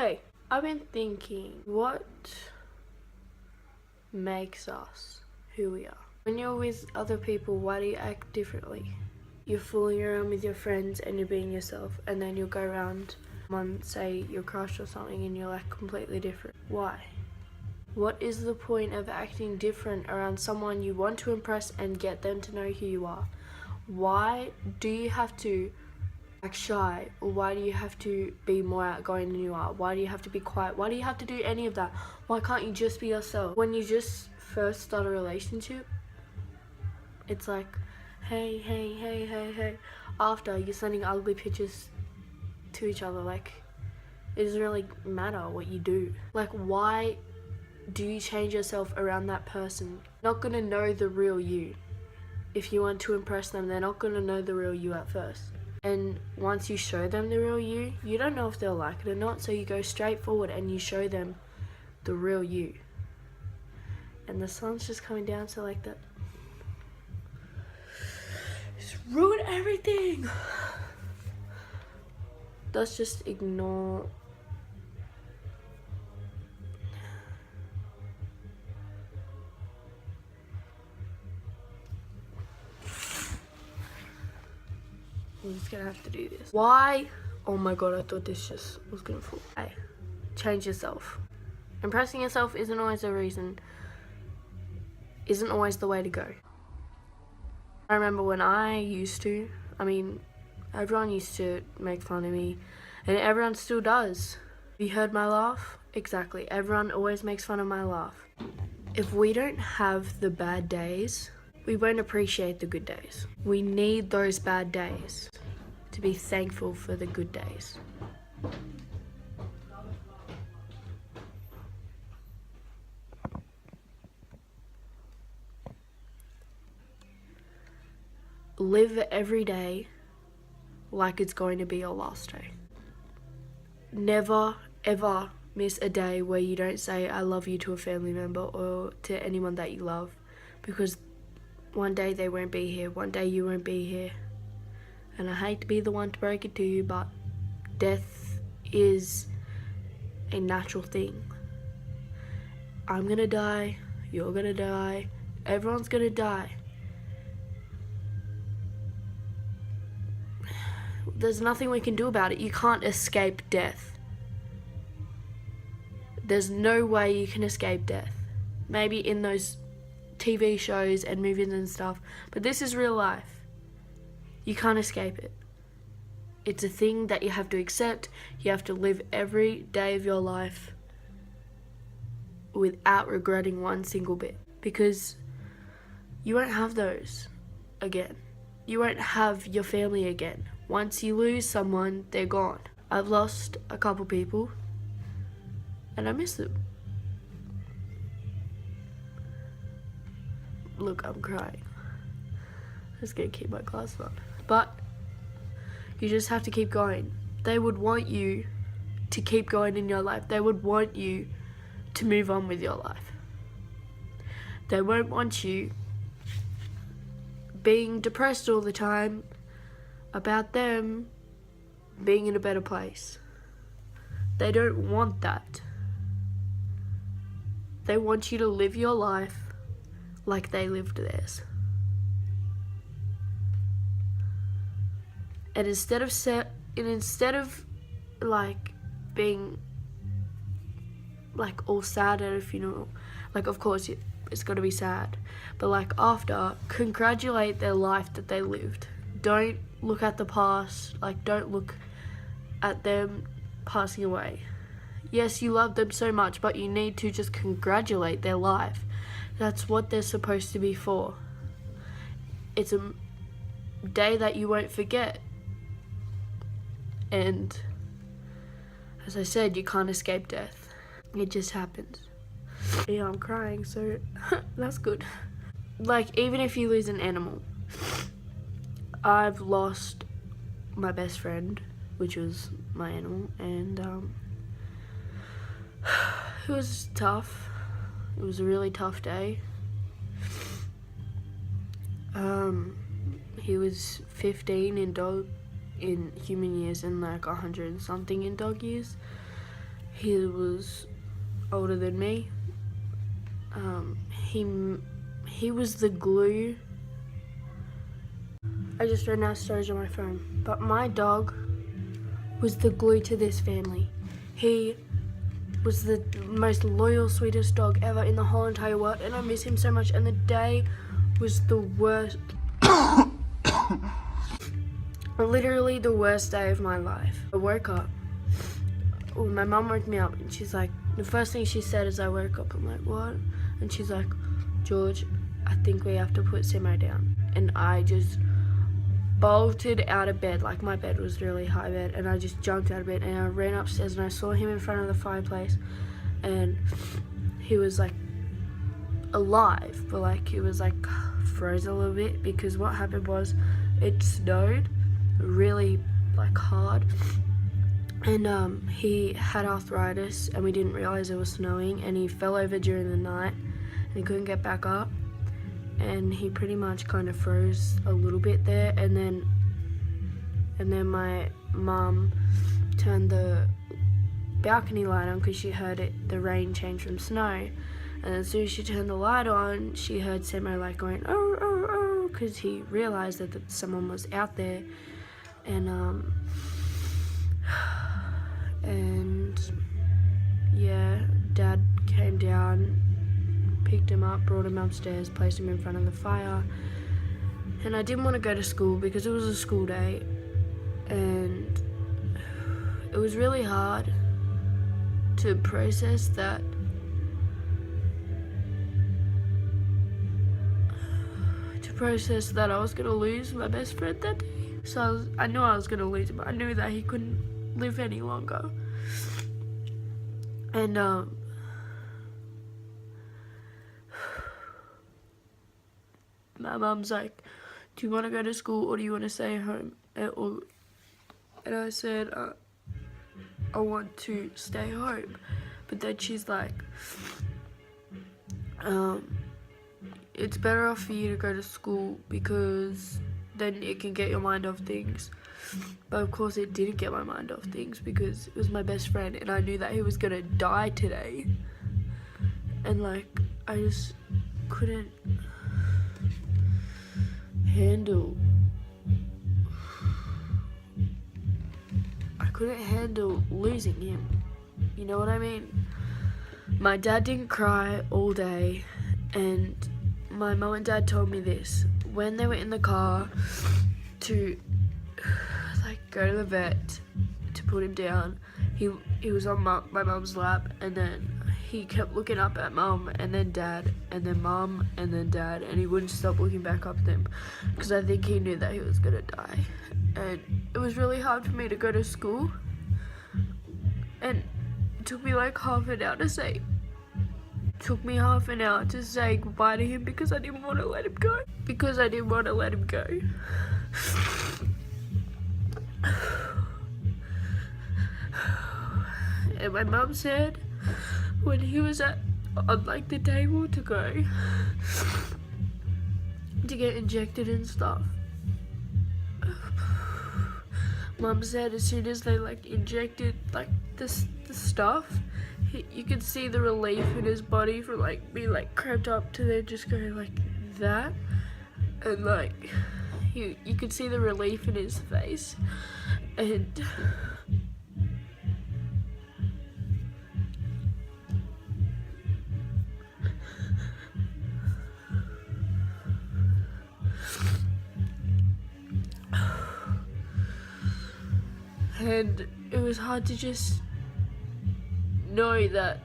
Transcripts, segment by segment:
Hey, I've been thinking, what makes us who we are? When you're with other people, why do you act differently? You're fooling around with your friends and you're being yourself, and then you'll go around someone, say your crush or something, and you're like completely different. Why? What is the point of acting different around someone you want to impress and get them to know who you are? Why do you have to act shy, or why do you have to be more outgoing than you are? Why do you have to be quiet? Why do you have to do any of that? Why can't you just be yourself? When you just first start a relationship, it's like, hey. After, you're sending ugly pictures to each other. Like, it doesn't really matter what you do. Like, why do you change yourself around that person? Not gonna know the real you. If you want to impress them, they're not gonna know the real you at first. And once you show them the real you, you don't know if they'll like it or not, so you go straight forward and you show them the real you. And the sun's just coming down, so like that. Just ruin everything. Let's just ignore. I'm just gonna have to do this. Why? Oh my god, I thought this just was gonna fall. Hey, change yourself. Impressing yourself isn't always the reason, isn't always the way to go. I remember when everyone used to make fun of me, and everyone still does. You heard my laugh? Exactly, everyone always makes fun of my laugh. If we don't have the bad days, we won't appreciate the good days. We need those bad days to be thankful for the good days. Live every day like it's going to be your last day. Never, ever miss a day where you don't say I love you to a family member or to anyone that you love, because one day they won't be here, one day you won't be here. And I hate to be the one to break it to you, but death is a natural thing. I'm gonna die, you're gonna die, everyone's gonna die. There's nothing we can do about it. You can't escape death. There's no way you can escape death. Maybe in those TV shows and movies and stuff, but this is real life. You can't escape it. It's a thing that you have to accept. You have to live every day of your life without regretting one single bit, because you won't have those again. You won't have your family again. Once you lose someone, they're gone. I've lost a couple people and I miss them. Look, I'm crying. I'm just gonna keep my glasses on. But you just have to keep going. They would want you to keep going in your life. They would want you to move on with your life. They won't want you being depressed all the time about them being in a better place. They don't want that. They want you to live your life like they lived theirs. And instead of like being like all sad at a funeral, like of course it's got to be sad, but like after, congratulate their life that they lived. Don't look at the past, like don't look at them passing away. Yes, you love them so much, but you need to just congratulate their life. That's what they're supposed to be for. It's a day that you won't forget. And as I said, you can't escape death. It just happens. Yeah, I'm crying, so that's good. Like, even if you lose an animal, I've lost my best friend, which was my animal, and it was tough. It was a really tough day. He was 15 in human years and like 100 and something in dog years. He was older than me. He was the glue. I just read out stories on my phone. But my dog was the glue to this family. He was the most loyal, sweetest dog ever in the whole entire world, and I miss him so much. And the day was the worst, literally the worst day of my life. I woke up. Well, my mum woke me up, and she's like, the first thing she said as I woke up, I'm like, what? And she's like, George, I think we have to put Simo down. And I just bolted out of bed, like my bed was really high bed, and I just jumped out of bed and I ran upstairs and I saw him in front of the fireplace, and he was like alive, but like he was like froze a little bit, because what happened was it snowed really like hard, and he had arthritis and we didn't realize it was snowing, and he fell over during the night and he couldn't get back up, and he pretty much kind of froze a little bit there, and then my mum turned the balcony light on because she heard the rain change from snow, and as soon as she turned the light on, she heard Simo like going oh oh oh, because he realized that someone was out there, and yeah, Dad came down, picked him up, brought him upstairs, placed him in front of the fire, and I didn't want to go to school because it was a school day, and it was really hard to process that I was going to lose my best friend that day. So I knew I was going to lose him. I knew that he couldn't live any longer. And my mum's like, do you want to go to school or do you want to stay home? And I said, I want to stay home. But then she's like, it's better off for you to go to school because then it can get your mind off things. But of course it didn't get my mind off things because it was my best friend and I knew that he was gonna die today. And like, I just couldn't handle losing him. You know what I mean? My dad didn't cry all day, and my mum and dad told me this when they were in the car to like go to the vet to put him down. He was on my mum's lap, and then he kept looking up at mum and then dad and then mum and then dad, and he wouldn't stop looking back up at them because I think he knew that he was gonna die. And it was really hard for me to go to school, and it took me like half an hour to say goodbye to him because I didn't want to let him go. And my mum said when he was on like the table to go to get injected and stuff, Mum said as soon as they like injected like the stuff, you could see the relief in his body from like being like cramped up to then just going like that, and like you could see the relief in his face, and it was hard to just know that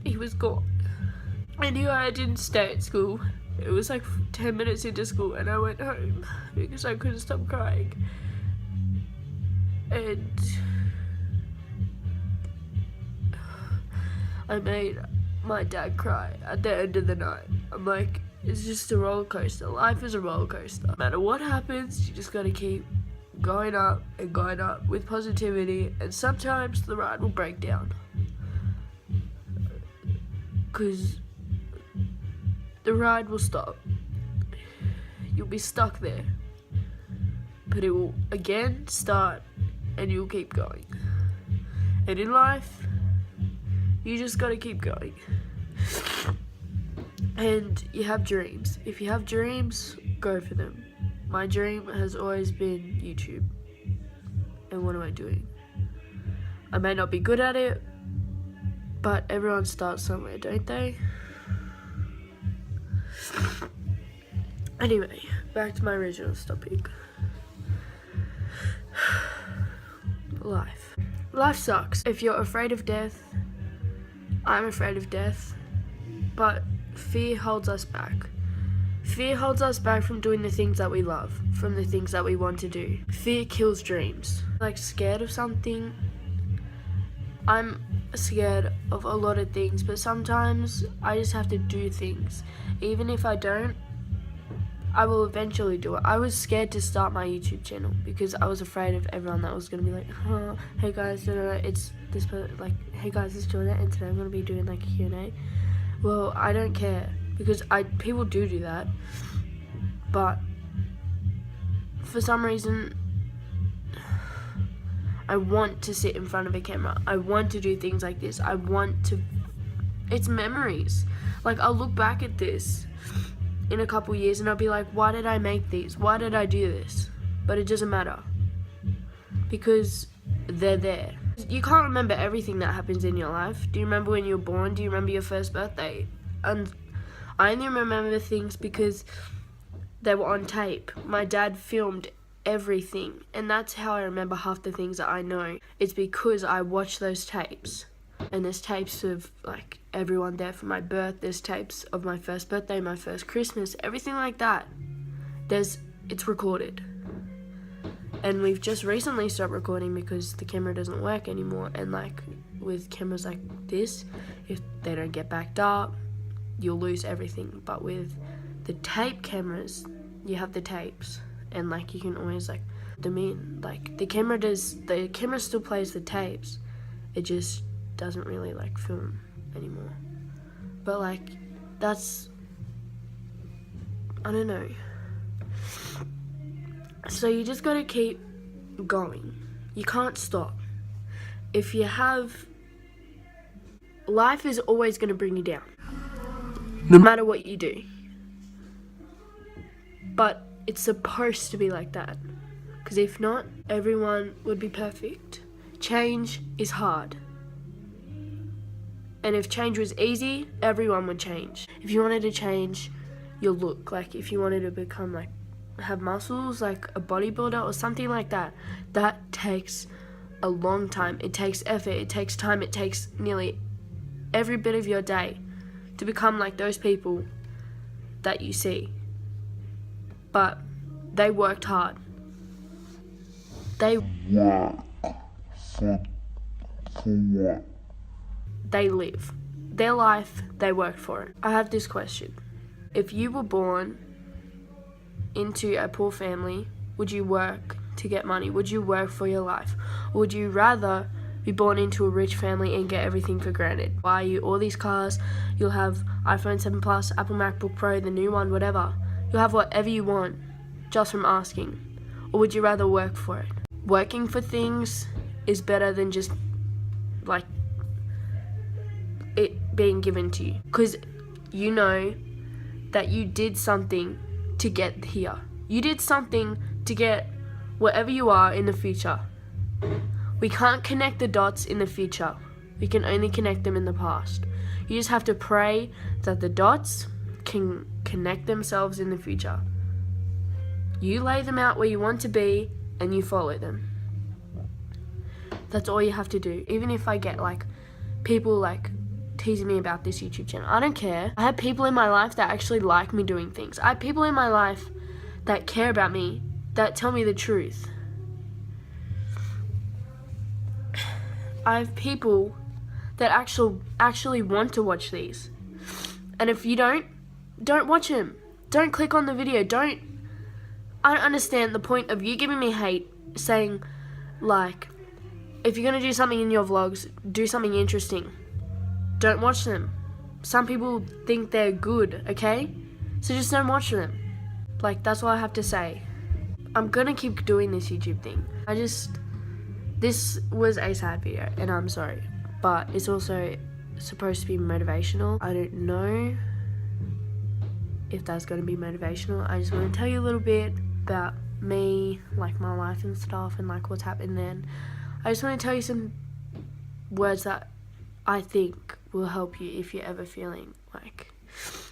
he was gone. I knew I didn't stay at school. It was like 10 minutes into school and I went home because I couldn't stop crying. And I made my dad cry at the end of the night. I'm like, it's just a roller coaster. Life is a roller coaster. No matter what happens, you just gotta keep going up and going up with positivity, and sometimes the ride will break down because the ride will stop. You'll be stuck there, but it will again start and you'll keep going. And in life, You just gotta keep going. And you have dreams. If you have dreams, go for them. My dream has always been YouTube. And what am I doing? I may not be good at it, but everyone starts somewhere, don't they? Anyway, back to my original topic. Life. Life sucks. If you're afraid of death, I'm afraid of death, but fear holds us back. Fear holds us back from doing the things that we love, from the things that we want to do. Fear kills dreams. Like, scared of something. I'm scared of a lot of things, but sometimes I just have to do things. Even if I don't, I will eventually do it. I was scared to start my YouTube channel because I was afraid of everyone that was going to be like, hey guys, it's this, like, hey guys, it's Jordan, and today I'm going to be doing like a Q&A. Well, I don't care because people do that, but for some reason, I want to sit in front of a camera. I want to do things like this. It's memories. Like, I'll look back at this in a couple years and I'll be like, why did I make these? Why did I do this? But it doesn't matter because they're there. You can't remember everything that happens in your life. Do you remember when you were born? Do you remember your first birthday? And I only remember things because they were on tape. My dad filmed everything, and that's how I remember half the things that I know. It's because I watched those tapes. And there's tapes of like everyone there for my birth. There's tapes of my first birthday, my first Christmas, everything like that. It's recorded. And we've just recently stopped recording because the camera doesn't work anymore. And like with cameras like this, if they don't get backed up, you'll lose everything. But with the tape cameras, you have the tapes, and like you can always like them in. Like the camera still plays the tapes. It just doesn't really like film anymore. But like that's, I don't know. So you just gotta keep going. You can't stop. Life is always gonna bring you down, no matter what you do. But it's supposed to be like that, because if not, everyone would be perfect. Change is hard. And if change was easy, everyone would change. If you wanted to change your look, like if you wanted to become like, have muscles like a bodybuilder or something like that, that takes a long time. It takes effort, it takes time, it takes nearly every bit of your day to become like those people that you see. But they worked hard. They work for what? They live their life, they work for it. I have this question. If you were born into a poor family, would you work to get money? Would you work for your life? Or would you rather be born into a rich family and get everything for granted? Buy you all these cars, you'll have iPhone 7 Plus, Apple MacBook Pro, the new one, whatever. You'll have whatever you want just from asking. Or would you rather work for it? Working for things is better than just like it being given to you, because you know that you did something to get here. You did something to get wherever you are in the future. We can't connect the dots in the future. We can only connect them in the past. You just have to pray that the dots can connect themselves in the future. You lay them out where you want to be and you follow them. That's all you have to do. Even if I get like people like teasing me about this YouTube channel, I don't care. I have people in my life that actually like me doing things. I have people in my life that care about me, that tell me the truth. I have people that actually want to watch these. And if you don't watch them. Don't click on the video. I don't understand the point of you giving me hate, saying like, if you're going to do something in your vlogs, do something interesting. Don't watch them. Some people think they're good, okay? So just don't watch them. Like, that's all I have to say. I'm gonna keep doing this YouTube thing. This was a sad video, and I'm sorry. But it's also supposed to be motivational. I don't know if that's going to be motivational. I just want to tell you a little bit about me, like my life and stuff, and like what's happened then. I just want to tell you some words that I think will help you if you're ever feeling like,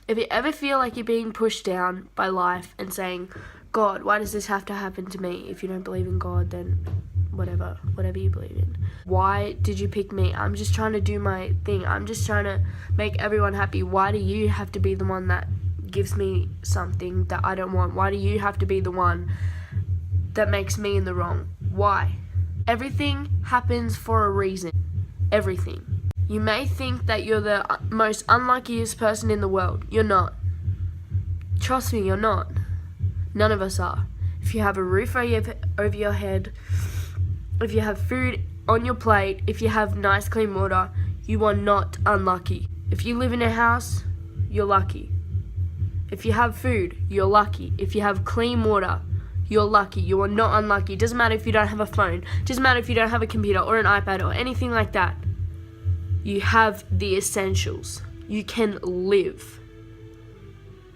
if you ever feel like you're being pushed down by life and saying, God, why does this have to happen to me? If you don't believe in God, then whatever you believe in. Why did you pick me? I'm just trying to do my thing. I'm just trying to make everyone happy. Why do you have to be the one that gives me something that I don't want? Why do you have to be the one that makes me in the wrong? Why? Everything happens for a reason. Everything. You may think that you're the most unluckiest person in the world. You're not. Trust me, you're not. None of us are. If you have a roof over your head, if you have food on your plate, if you have nice clean water, you are not unlucky. If you live in a house, you're lucky. If you have food, you're lucky. If you have clean water, you're lucky. You are not unlucky. It doesn't matter if you don't have a phone. It doesn't matter if you don't have a computer or an iPad or anything like that. You have the essentials. You can live.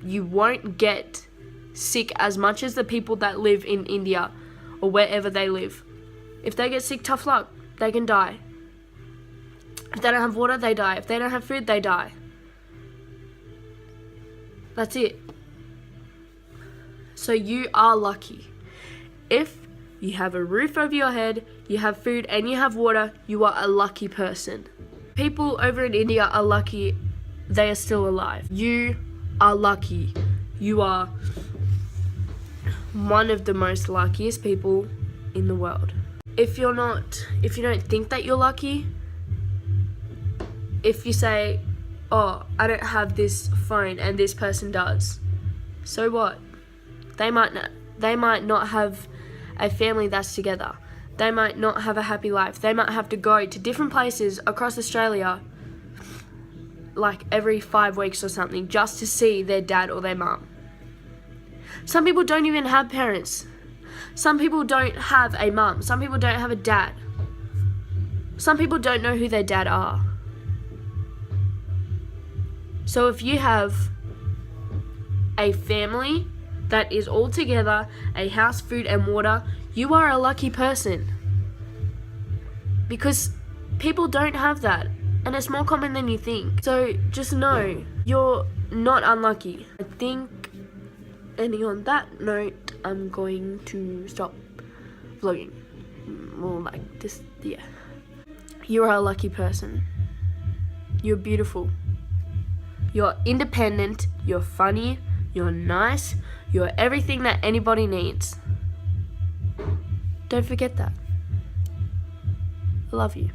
You won't get sick as much as the people that live in India or wherever they live. If they get sick, tough luck. They can die. If they don't have water, they die. If they don't have food, they die. That's it. So you are lucky. If you have a roof over your head, you have food, and you have water, you are a lucky person. People over in India are lucky they are still alive. You are lucky. You are one of the most luckiest people in the world. If you don't think that you're lucky, if you say, oh, I don't have this phone and this person does, so what? They might not have a family that's together. They might not have a happy life. They might have to go to different places across Australia like every 5 weeks or something just to see their dad or their mum. Some people don't even have parents. Some people don't have a mum. Some people don't have a dad. Some people don't know who their dad are. So if you have a family that is all together, a house, food and water, you are a lucky person. Because people don't have that, and it's more common than you think. So just know, you're not unlucky. I think, ending on that note, I'm going to stop vlogging. More like this, yeah. You are a lucky person. You're beautiful. You're independent, you're funny, you're nice, you're everything that anybody needs. Don't forget that. I love you.